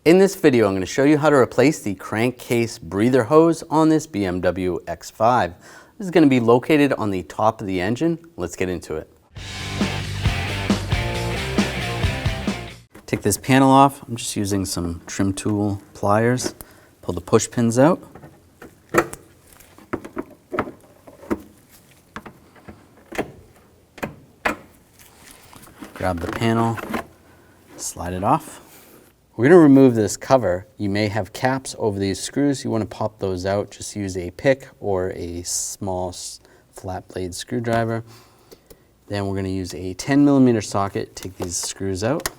In this video, I'm going to show you how to replace the crankcase breather hose on this BMW X5. This is going to be located on the top of the engine. Let's get into it. Take this panel off. I'm just using some trim tool pliers. Pull the push pins out. Grab the panel, slide it off. We're going to remove this cover. You may have caps over these screws. You want to pop those out. Just use a pick or a small flat blade screwdriver. Then we're going to use a 10mm socket. Take these screws out.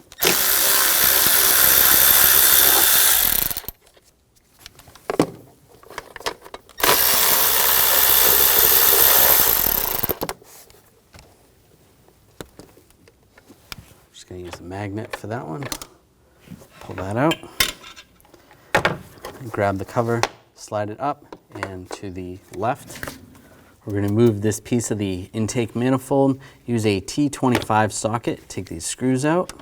Just going to use a magnet for that one. Pull that out, and grab the cover, slide it up and to the left. We're going to move this piece of the intake manifold, use a T25 socket, take these screws out.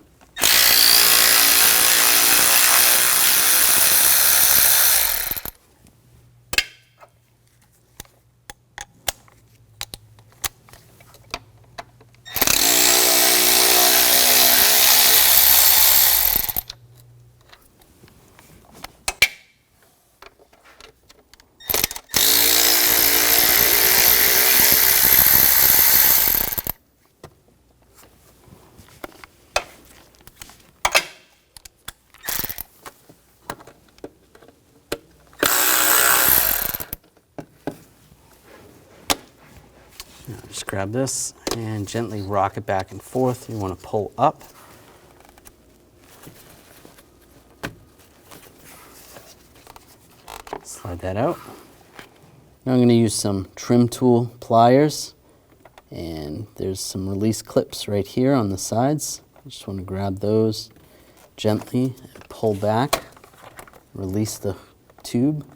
Now just grab this and gently rock it back and forth. You want to pull up. Slide that out. Now I'm going to use some trim tool pliers, and there's some release clips right here on the sides. I just want to grab those gently and pull back, release the tube.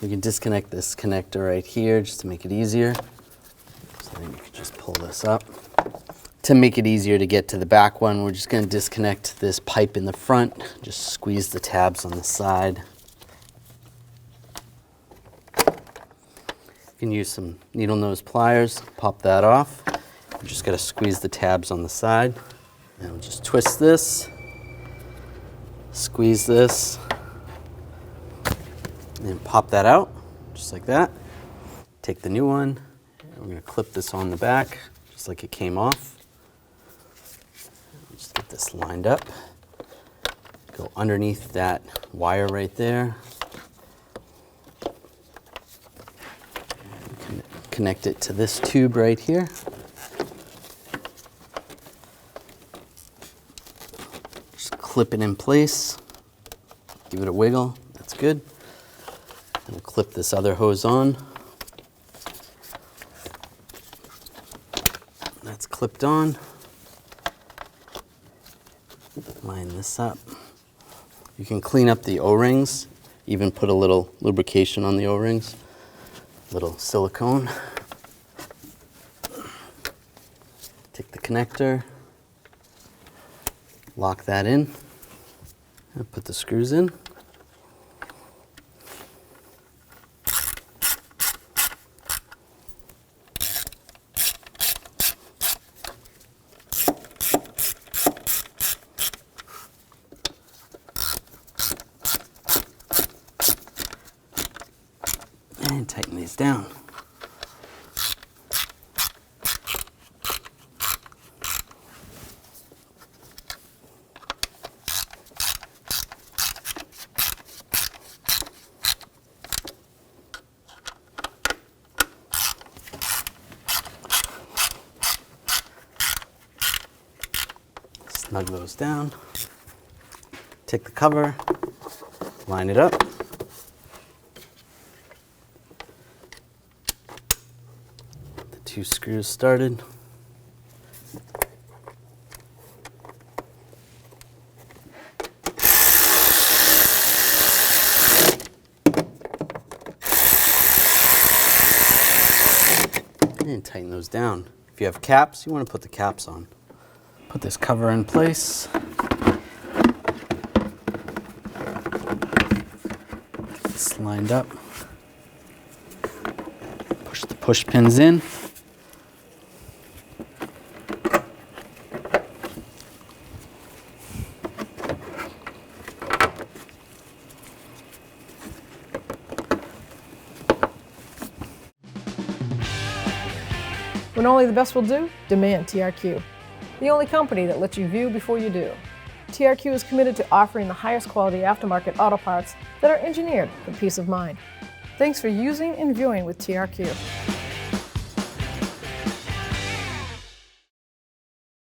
We can disconnect this connector right here just to make it easier. So then you can just pull this up. To make it easier to get to the back one, we're just going to disconnect this pipe in the front. Just squeeze the tabs on the side. You can use some needle nose pliers, pop that off. You just got to squeeze the tabs on the side. And we'll just twist this, squeeze this, and pop that out, just like that. Take the new one, and we're going to clip this on the back, just like it came off. Just get this lined up. Go underneath that wire right there. And connect it to this tube right here. Just clip it in place. Give it a wiggle, that's good. And we'll clip this other hose on. That's clipped on. Line this up. You can clean up the O-rings, even put a little lubrication on the O-rings, little silicone. Take the connector, lock that in, and put the screws in. And tighten these down. Snug those down. Take the cover, line it up. Two screws started. And tighten those down. If you have caps, you want to put the caps on. Put this cover in place. It's lined up. Push the push pins in. When only the best will do, demand TRQ. The only company that lets you view before you do. TRQ is committed to offering the highest quality aftermarket auto parts that are engineered for peace of mind. Thanks for using and viewing with TRQ.